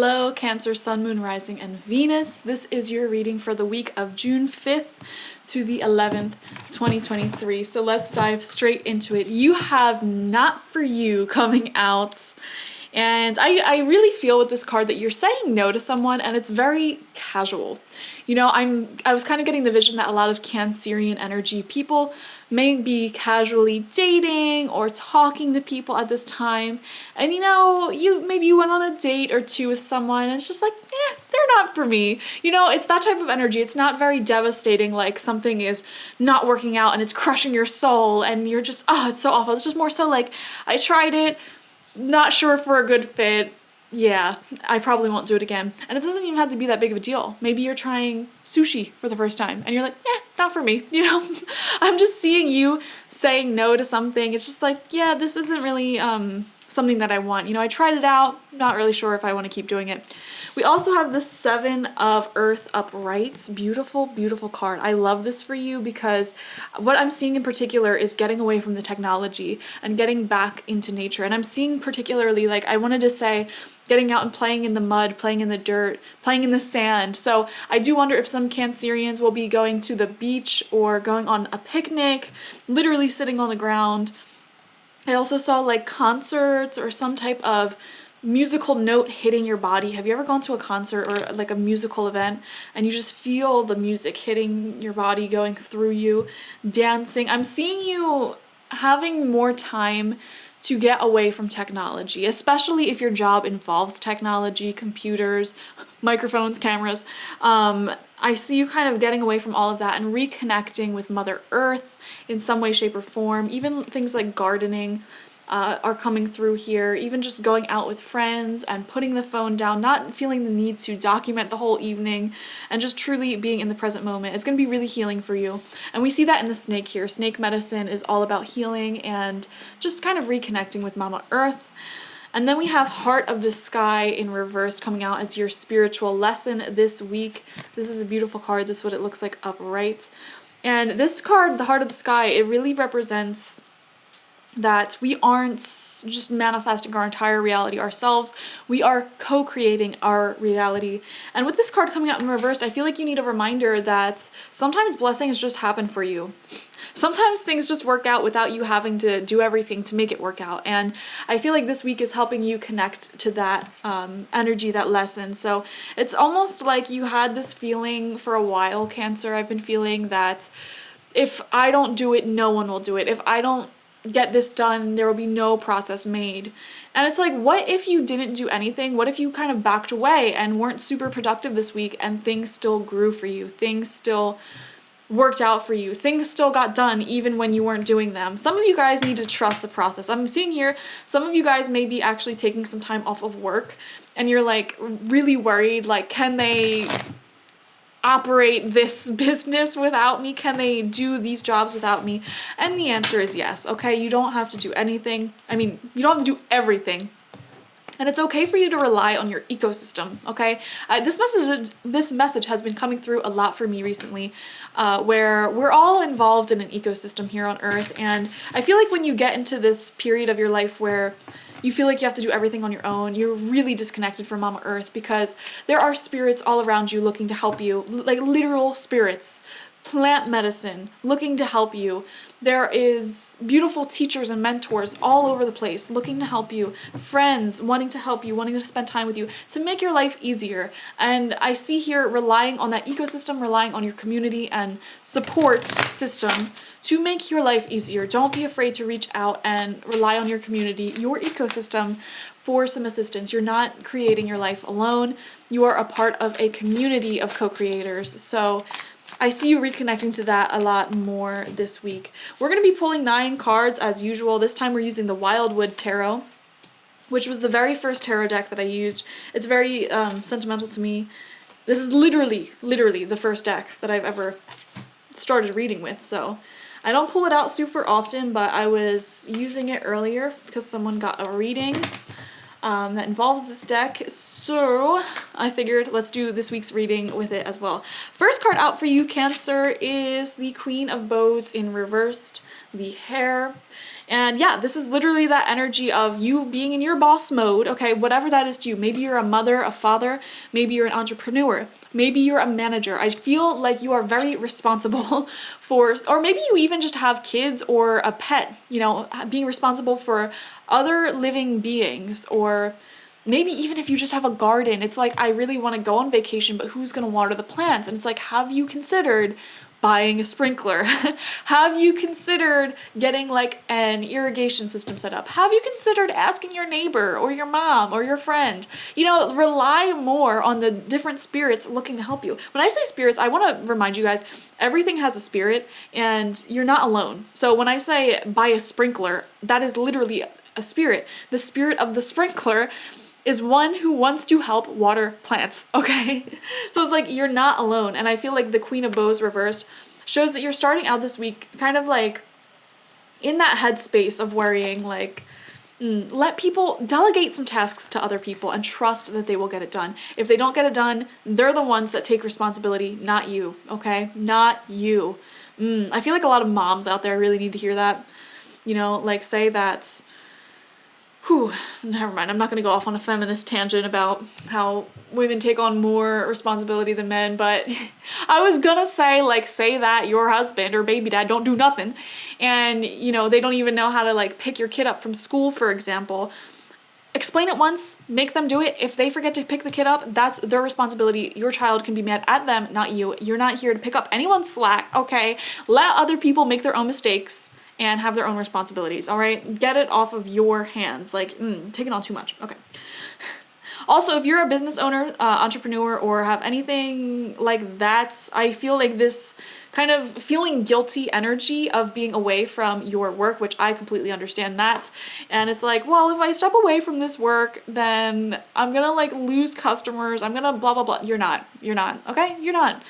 Hello, Cancer, Sun, Moon, Rising, and Venus. This is your reading for the week of June 5th to the 11th, 2023. So let's dive straight into it. You have Not For You coming out. And I really feel with this card that you're saying no to someone and it's very casual. You know, I was kind of getting the vision that a lot of Cancerian energy people may be casually dating or talking to people at this time. And you know, maybe you went on a date or two with someone and it's just like, they're not for me. You know, it's that type of energy. It's not very devastating, like something is not working out and it's crushing your soul and you're just, it's so awful. It's just more so like, I tried it, not sure if we're a good fit. Yeah, I probably won't do it again. And it doesn't even have to be that big of a deal. Maybe you're trying sushi for the first time and you're like, not for me, you know? I'm just seeing you saying no to something. It's just like, yeah, this isn't really something that I want. You know, I tried it out, not really sure if I want to keep doing it. We also have the Seven of Earth upright. Beautiful, beautiful card. I love this for you because what I'm seeing in particular is getting away from the technology and getting back into nature. And I'm seeing particularly, like, I wanted to say, getting out and playing in the mud, playing in the dirt, playing in the sand. So I do wonder if some Cancerians will be going to the beach or going on a picnic, literally sitting on the ground. I also saw like concerts or some type of musical note hitting your body. Have you ever gone to a concert or like a musical event and you just feel the music hitting your body, going through you, dancing? I'm seeing you having more time to get away from technology, especially if your job involves technology, computers, microphones, cameras. I see you kind of getting away from all of that and reconnecting with Mother Earth in some way, shape, or form. Even things like gardening are coming through here. Even just going out with friends and putting the phone down, not feeling the need to document the whole evening, and just truly being in the present moment. It's going to be really healing for you. And we see that in the snake here. Snake medicine is all about healing and just kind of reconnecting with Mama Earth. And then we have Heart of the Sky in reverse coming out as your spiritual lesson this week. This is a beautiful card. This is what it looks like upright. And this card, the Heart of the Sky, it really represents that we aren't just manifesting our entire reality ourselves. We are co-creating our reality. And with this card coming out in reverse, I feel like you need a reminder that sometimes blessings just happen for you. Sometimes things just work out without you having to do everything to make it work out. And I feel like this week is helping you connect to that energy, that lesson. So it's almost like you had this feeling for a while, Cancer. I've been feeling that if I don't do it, no one will do it. If I don't get this done, there will be no process made. And it's like, what if you didn't do anything? What if you kind of backed away and weren't super productive this week and things still grew for you? Things still worked out for you. Things still got done even when you weren't doing them. Some of you guys need to trust the process. I'm seeing here, some of you guys may be actually taking some time off of work and you're like really worried, like, can they operate this business without me? Can they do these jobs without me? And the answer is yes, okay? You don't have to do anything. I mean, you don't have to do everything. And it's okay for you to rely on your ecosystem, okay? This message has been coming through a lot for me recently, where we're all involved in an ecosystem here on Earth. And I feel like when you get into this period of your life where you feel like you have to do everything on your own, you're really disconnected from Mama Earth, because there are spirits all around you looking to help you, like literal spirits, plant medicine, looking to help you. There is beautiful teachers and mentors all over the place looking to help you, friends wanting to help you, wanting to spend time with you to make your life easier. And I see here relying on that ecosystem, relying on your community and support system to make your life easier. Don't be afraid to reach out and rely on your community, your ecosystem, for some assistance. You're not creating your life alone. You are a part of a community of co-creators. So I see you reconnecting to that a lot more this week. We're going to be pulling 9 cards as usual. This time we're using the Wildwood Tarot, which was the very first tarot deck that I used. It's very sentimental to me. This is literally the first deck that I've ever started reading with. So I don't pull it out super often, but I was using it earlier because someone got a reading that involves this deck. So I figured let's do this week's reading with it as well. First card out for you, Cancer, is the Queen of Bows in reversed, the Hare. And yeah, this is literally that energy of you being in your boss mode, okay, whatever that is to you. Maybe you're a mother, a father, maybe you're an entrepreneur, maybe you're a manager. I feel like you are very responsible for, or maybe you even just have kids or a pet, you know, being responsible for other living beings, or maybe even if you just have a garden, it's like, I really want to go on vacation, but who's going to water the plants? And it's like, have you considered buying a sprinkler? Have you considered getting like an irrigation system set up? Have you considered asking your neighbor or your mom or your friend? You know, rely more on the different spirits looking to help you. When I say spirits, I want to remind you guys, everything has a spirit and you're not alone. So when I say buy a sprinkler, that is literally a spirit. The spirit of the sprinkler is one who wants to help water plants, okay? So it's like, you're not alone. And I feel like the Queen of Bows reversed shows that you're starting out this week kind of like in that headspace of worrying, like, let people delegate some tasks to other people and trust that they will get it done. If they don't get it done, they're the ones that take responsibility, not you, okay? Not you. I feel like a lot of moms out there really need to hear that. You know, like say that, never mind. I'm not going to go off on a feminist tangent about how women take on more responsibility than men, but I was going to say, like, say that your husband or baby dad don't do nothing and, you know, they don't even know how to, like, pick your kid up from school, for example. Explain it once, make them do it. If they forget to pick the kid up, that's their responsibility. Your child can be mad at them, not you. You're not here to pick up anyone's slack, okay? Let other people make their own mistakes and have their own responsibilities, all right? Get it off of your hands. Like, taking on too much. Okay. Also, if you're a business owner, entrepreneur, or have anything like that, I feel like this kind of feeling guilty energy of being away from your work, which I completely understand that. And it's like, well, if I step away from this work, then I'm gonna like lose customers. I'm gonna blah, blah, blah. You're not, okay? You're not.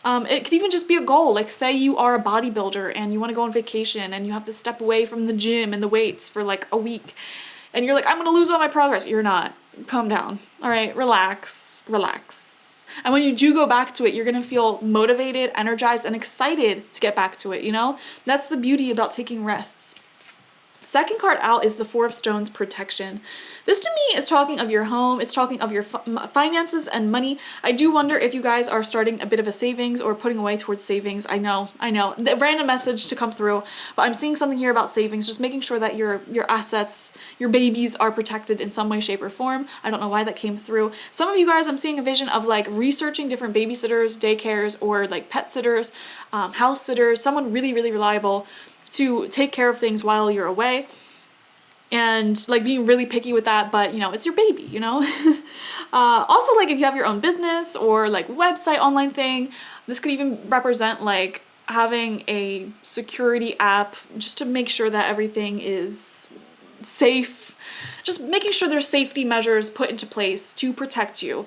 It could even just be a goal. Like say you are a bodybuilder and you want to go on vacation and you have to step away from the gym and the weights for like a week. And you're like, I'm going to lose all my progress. You're not. Calm down. All right. Relax. And when you do go back to it, you're going to feel motivated, energized, and excited to get back to it. You know, that's the beauty about taking rests. Second card out is the Four of Stones, protection. This to me is talking of your home. It's talking of your finances and money. I do wonder if you guys are starting a bit of a savings or putting away towards savings. I know. The random message to come through, but I'm seeing something here about savings, just making sure that your assets, your babies are protected in some way, shape, or form. I don't know why that came through. Some of you guys, I'm seeing a vision of like researching different babysitters, daycares, or like pet sitters, house sitters, someone really, really reliable to take care of things while you're away, and like being really picky with that, but you know, it's your baby, you know? Also, like if you have your own business or like website, online thing, this could even represent like having a security app just to make sure that everything is safe, just making sure there's safety measures put into place to protect you.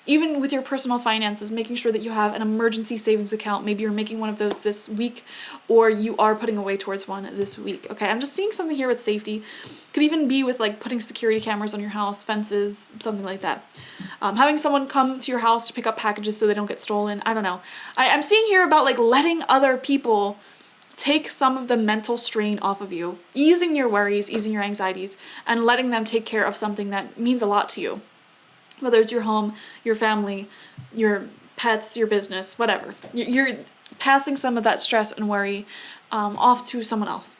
Even with your personal finances, making sure that you have an emergency savings account. Maybe you're making one of those this week, or you are putting away towards one this week. Okay, I'm just seeing something here with safety. Could even be with like putting security cameras on your house, fences, something like that. Having someone come to your house to pick up packages so they don't get stolen. I don't know. I'm seeing here about like letting other people take some of the mental strain off of you, easing your worries, easing your anxieties, and letting them take care of something that means a lot to you. Whether it's your home, your family, your pets, your business, whatever. You're passing some of that stress and worry off to someone else.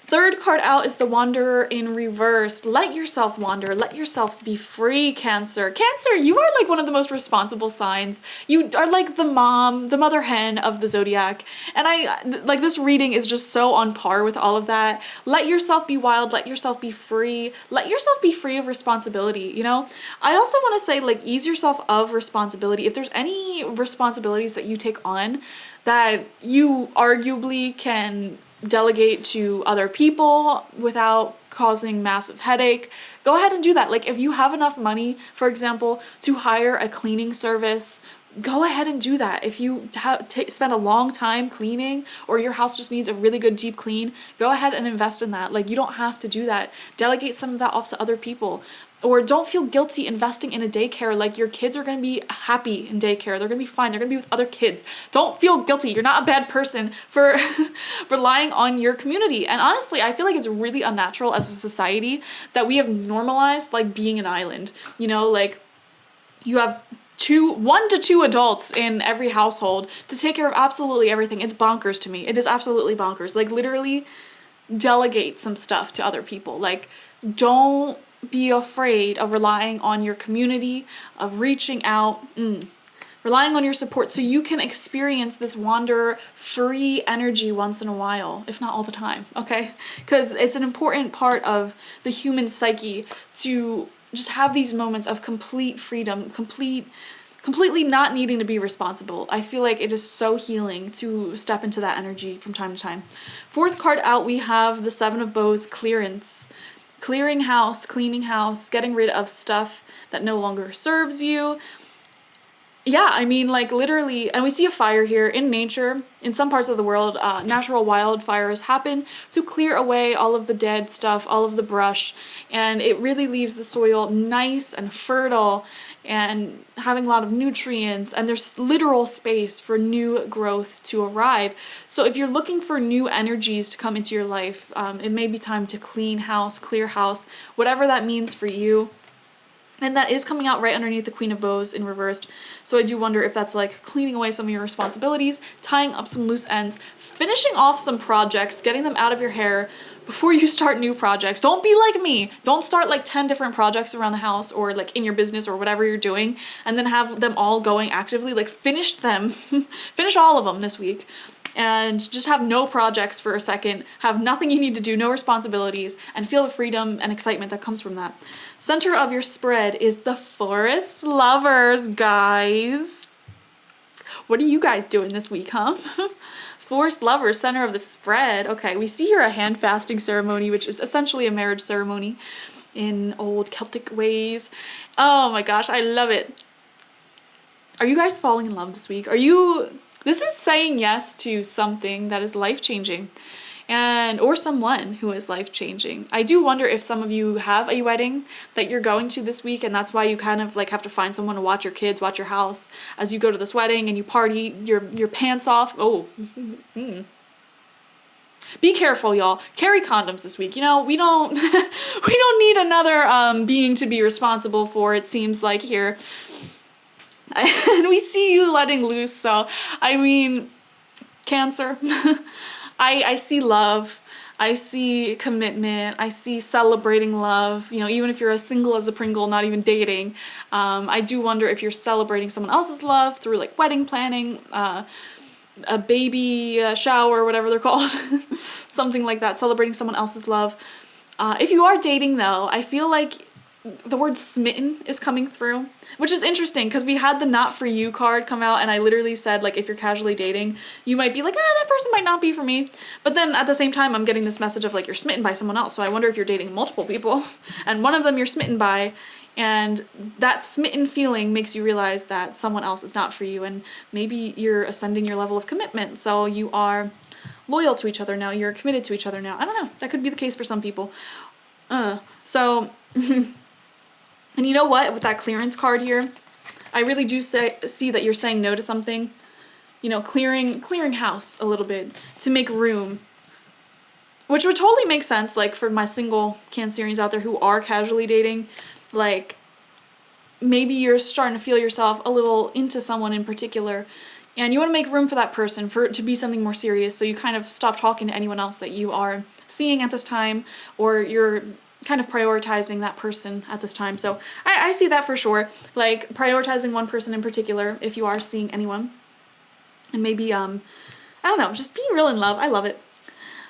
Third card out is the Wanderer in reverse. Let yourself wander. Let yourself be free, Cancer. Cancer, you are like one of the most responsible signs. You are like the mom, the mother hen of the zodiac. And like this reading is just so on par with all of that. Let yourself be wild. Let yourself be free. Let yourself be free of responsibility, you know? I also want to say like ease yourself of responsibility. If there's any responsibilities that you take on that you arguably can delegate to other people without causing massive headache, go ahead and do that. Like if you have enough money, for example, to hire a cleaning service, go ahead and do that. If you spend a long time cleaning, or your house just needs a really good deep clean, go ahead and invest in that. Like you don't have to do that. Delegate some of that off to other people. Or don't feel guilty investing in a daycare. Like, your kids are going to be happy in daycare. They're going to be fine. They're going to be with other kids. Don't feel guilty. You're not a bad person for relying on your community. And honestly, I feel like it's really unnatural as a society that we have normalized like being an island. You know, like you have 1 to 2 adults in every household to take care of absolutely everything. It's bonkers to me. It is absolutely bonkers. Like, literally delegate some stuff to other people. Like, don't be afraid of relying on your community, of reaching out, relying on your support so you can experience this wander-free energy once in a while, if not all the time, okay? Because it's an important part of the human psyche to just have these moments of complete freedom, completely not needing to be responsible. I feel like it is so healing to step into that energy from time to time. 4th card out, we have the 7 of Bows, clearance. Clearing house, cleaning house, getting rid of stuff that no longer serves you. Yeah, I mean, like, literally, and we see a fire here in nature. In some parts of the world, natural wildfires happen to clear away all of the dead stuff, all of the brush, and it really leaves the soil nice and fertile and having a lot of nutrients, and there's literal space for new growth to arrive. So if you're looking for new energies to come into your life, it may be time to clean house, clear house, whatever that means for you. And that is coming out right underneath the Queen of Bows in reversed. So I do wonder if that's like cleaning away some of your responsibilities, tying up some loose ends, finishing off some projects, getting them out of your hair before you start new projects. Don't be like me. Don't start like 10 different projects around the house or like in your business or whatever you're doing and then have them all going actively. Like, finish them. Finish all of them this week. And just have no projects for a second, have nothing you need to do, no responsibilities, and feel the freedom and excitement that comes from that. Center of your spread is the Forest Lovers, guys. What are you guys doing this week, huh? Forest Lovers, center of the spread. Okay, we see here a hand fasting ceremony, which is essentially a marriage ceremony in old Celtic ways. Oh my gosh, I love it. Are you guys falling in love this week? This is saying yes to something that is life-changing or someone who is life-changing. I do wonder if some of you have a wedding that you're going to this week, and that's why you kind of like have to find someone to watch your kids, watch your house as you go to this wedding and you party your pants off. Oh, Be careful, y'all. Carry condoms this week. You know, we don't we don't need another being to be responsible for, it seems like here. And we see you letting loose, so I mean, Cancer. I see love. I see commitment. I see celebrating love. You know, even if you're as single as a Pringle, not even dating, I do wonder if you're celebrating someone else's love through like wedding planning, a baby shower, whatever they're called, something like that. Celebrating someone else's love. If you are dating, though, I feel like the word smitten is coming through, which is interesting because we had the not for you card come out, and I literally said, like, if you're casually dating, you might be like, that person might not be for me. But then at the same time, I'm getting this message of like, you're smitten by someone else. So I wonder if you're dating multiple people and one of them you're smitten by, and that smitten feeling makes you realize that someone else is not for you, and maybe you're ascending your level of commitment. So you are loyal to each other now. You're committed to each other now. I don't know. That could be the case for some people. And you know what? With that clearance card here, I really do see that you're saying no to something. You know, clearing house a little bit to make room. Which would totally make sense, like, for my single Cancerians out there who are casually dating. Like, maybe you're starting to feel yourself a little into someone in particular, and you want to make room for that person, for it to be something more serious, so you kind of stop talking to anyone else that you are seeing at this time, or you're kind of prioritizing that person at this time. So I see that for sure, like prioritizing one person in particular if you are seeing anyone, and maybe I don't know, just being real in love. I love it.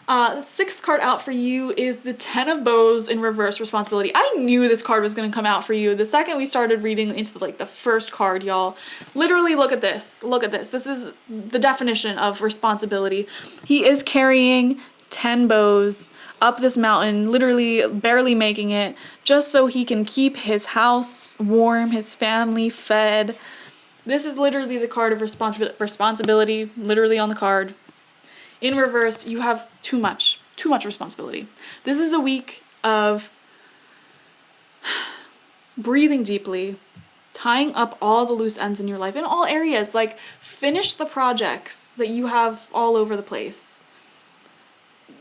The 6th card out for you is the 10 of Bows in reverse, responsibility. I knew this card was going to come out for you the second we started reading into the first card, y'all. Literally, look at this. Look at this. This is the definition of responsibility. He is carrying 10 bows up this mountain, literally barely making it, just so he can keep his house warm, his family fed. This is literally the card of responsibility, literally on the card. In reverse, you have too much responsibility. This is a week of breathing deeply, tying up all the loose ends in your life in all areas. Like, finish the projects that you have all over the place.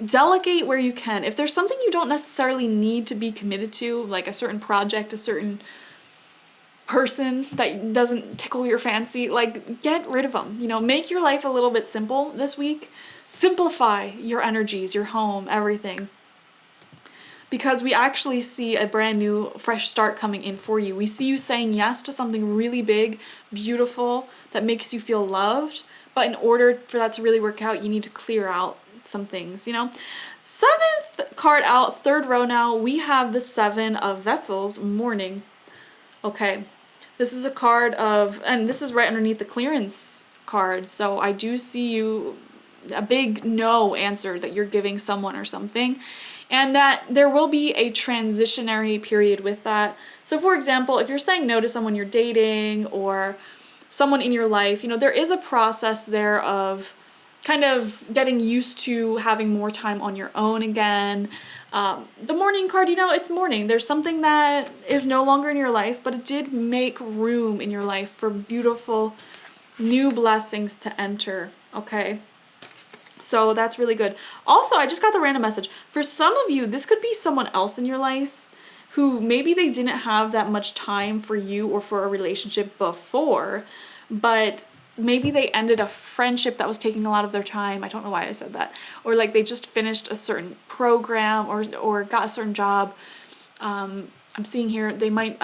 Delegate where you can. If there's something you don't necessarily need to be committed to, like a certain project, a certain person that doesn't tickle your fancy, like, get rid of them. Make your life a little bit simple this week. Simplify your energies, your home, everything. Because we actually see a brand new, fresh start coming in for you. We see you saying yes to something really big, beautiful, that makes you feel loved. But in order for that to really work out, you need to clear out some things, 7th card out, 3rd row now, we have the 7 of Vessels, Mourning. Okay, this is a card of, and this is right underneath the clearance card, so I do see you, a big no answer that you're giving someone or something, and that there will be a transitionary period with that. So for example, if you're saying no to someone you're dating or someone in your life, there is a process there of kind of getting used to having more time on your own again. The Mourning card, it's mourning. There's something that is no longer in your life, but it did make room in your life for beautiful new blessings to enter, okay? So that's really good. Also, I just got the random message. For some of you, this could be someone else in your life who maybe they didn't have that much time for you or for a relationship before, but maybe they ended a friendship that was taking a lot of their time. I don't know why I said that. Or like they just finished a certain program or got a certain job. I'm seeing here they might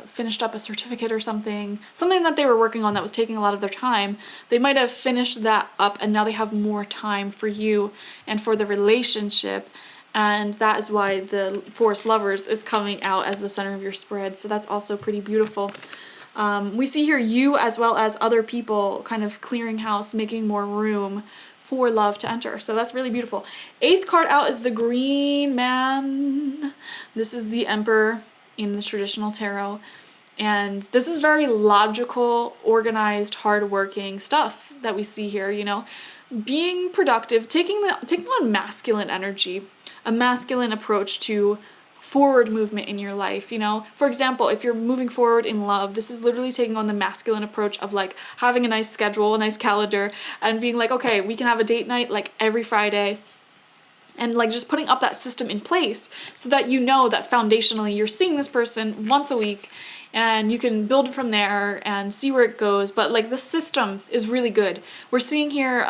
finished up a certificate or something that they were working on that was taking a lot of their time. They might have finished that up and now they have more time for you and for the relationship. And that is why the Forest Lovers is coming out as the center of your spread. So that's also pretty beautiful. We see here you as well as other people kind of clearing house, making more room for love to enter. So that's really beautiful. 8th card out is the Green Man. This is the Emperor in the traditional tarot. And this is very logical, organized, hardworking stuff that we see here, being productive, taking on masculine energy, a masculine approach to forward movement in your life. For example, if you're moving forward in love, this is literally taking on the masculine approach of like having a nice schedule, a nice calendar, and being like, okay, we can have a date night like every Friday, and like just putting up that system in place so that that foundationally you're seeing this person once a week and you can build from there and see where it goes. But like the system is really good. We're seeing here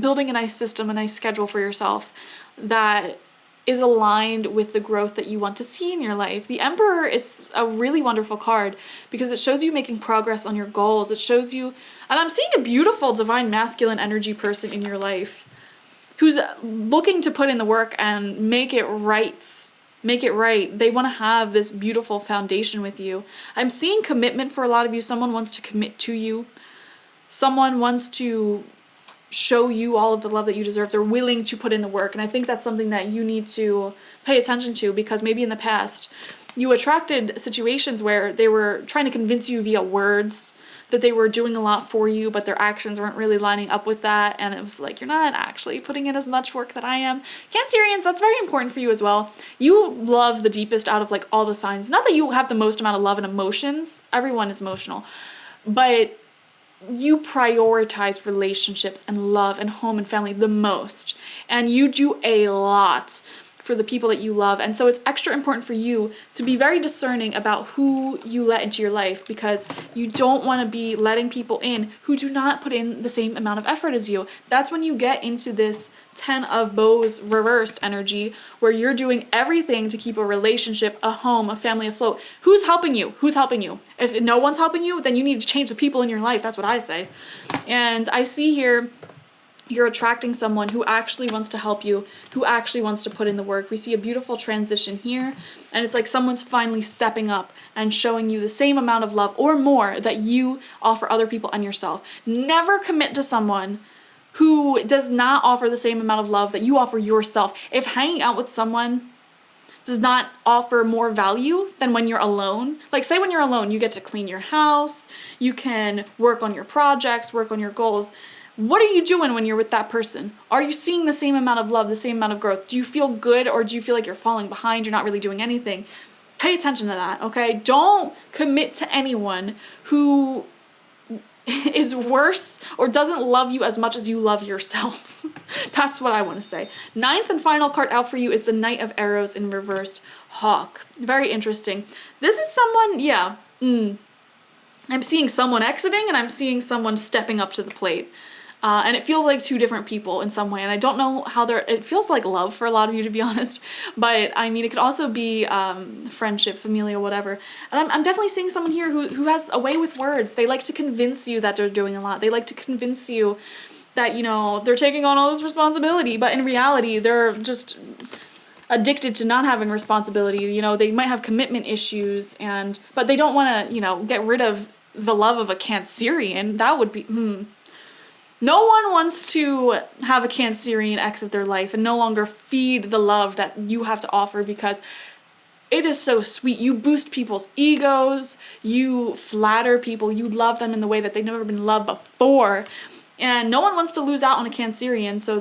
building a nice system, a nice schedule for yourself that is aligned with the growth that you want to see in your life. The Emperor is a really wonderful card because it shows you making progress on your goals. It shows you, and I'm seeing a beautiful divine masculine energy person in your life who's looking to put in the work and make it right. Make it right. They want to have this beautiful foundation with you. I'm seeing commitment for a lot of you. Someone wants to commit to you. Someone wants to show you all of the love that you deserve. They're willing to put in the work. And I think that's something that you need to pay attention to, because maybe in the past you attracted situations where they were trying to convince you via words that they were doing a lot for you, but their actions weren't really lining up with that. And it was like, you're not actually putting in as much work that I am. Cancerians, that's very important for you as well. You love the deepest out of like all the signs. Not that you have the most amount of love and emotions. Everyone is emotional. But you prioritize relationships and love and home and family the most. And you do a lot for the people that you love. And so it's extra important for you to be very discerning about who you let into your life, because you don't want to be letting people in who do not put in the same amount of effort as you. That's when you get into this 10 of Bows reversed energy where you're doing everything to keep a relationship, a home, a family afloat. Who's helping you? Who's helping you? If no one's helping you, then you need to change the people in your life. That's what I say. And I see here you're attracting someone who actually wants to help you, who actually wants to put in the work. We see a beautiful transition here, and it's like someone's finally stepping up and showing you the same amount of love or more that you offer other people and yourself. Never commit to someone who does not offer the same amount of love that you offer yourself. If hanging out with someone does not offer more value than when you're alone, like say when you're alone, you get to clean your house, you can work on your projects, work on your goals. What are you doing when you're with that person? Are you seeing the same amount of love, the same amount of growth? Do you feel good, or do you feel like you're falling behind, you're not really doing anything? Pay attention to that, okay? Don't commit to anyone who is worse or doesn't love you as much as you love yourself. That's what I want to say. Ninth and final card out for you is the Knight of Arrows in reversed Hawk. Very interesting. This is someone, yeah, I'm seeing someone exiting and I'm seeing someone stepping up to the plate. And it feels like two different people in some way. And I don't know how it feels like love for a lot of you, to be honest. But I mean, it could also be friendship, familial, whatever. And I'm definitely seeing someone here who has a way with words. They like to convince you that they're doing a lot. They like to convince you that, you know, they're taking on all this responsibility. But in reality, they're just addicted to not having responsibility. You know, they might have commitment issues, but they don't want to, you know, get rid of the love of a Cancerian. That would be, No one wants to have a Cancerian exit their life and no longer feed the love that you have to offer, because it is so sweet. You boost people's egos, you flatter people, you love them in the way that they've never been loved before. And no one wants to lose out on a Cancerian, so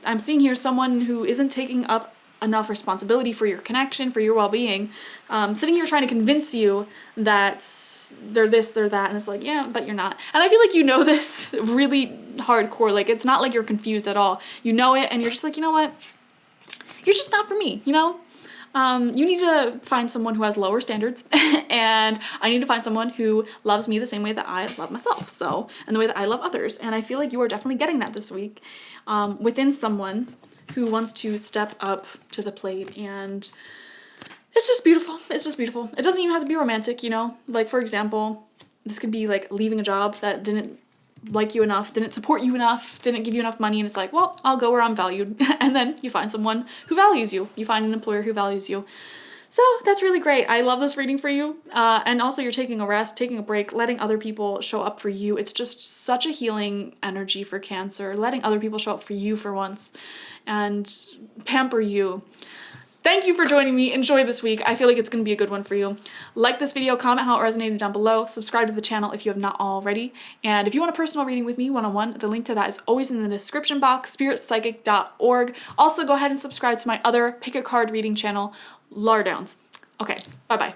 I'm seeing here someone who isn't taking up enough responsibility for your connection, for your well-being, sitting here trying to convince you that they're this, they're that, and it's like, yeah, but you're not. And I feel like you know this really hardcore. Like, it's not like you're confused at all. You know it, and you're just like, you know what? You're just not for me, you know? You need to find someone who has lower standards, and I need to find someone who loves me the same way that I love myself, and the way that I love others. And I feel like you are definitely getting that this week within someone who wants to step up to the plate, and it's just beautiful. It's just beautiful. It doesn't even have to be romantic, you know? Like, for example, this could be like leaving a job that didn't like you enough, didn't support you enough, didn't give you enough money, and it's like, well, I'll go where I'm valued. And then you find someone who values you. You find an employer who values you. So that's really great. I love this reading for you. And also, you're taking a rest, taking a break, letting other people show up for you. It's just such a healing energy for Cancer, letting other people show up for you for once and pamper you. Thank you for joining me. Enjoy this week. I feel like it's going to be a good one for you. Like this video, comment how it resonated down below, subscribe to the channel if you have not already. And if you want a personal reading with me one-on-one, the link to that is always in the description box, spiritpsychic.org. Also, go ahead and subscribe to my other pick a card reading channel, Laura Downs. Okay, bye-bye.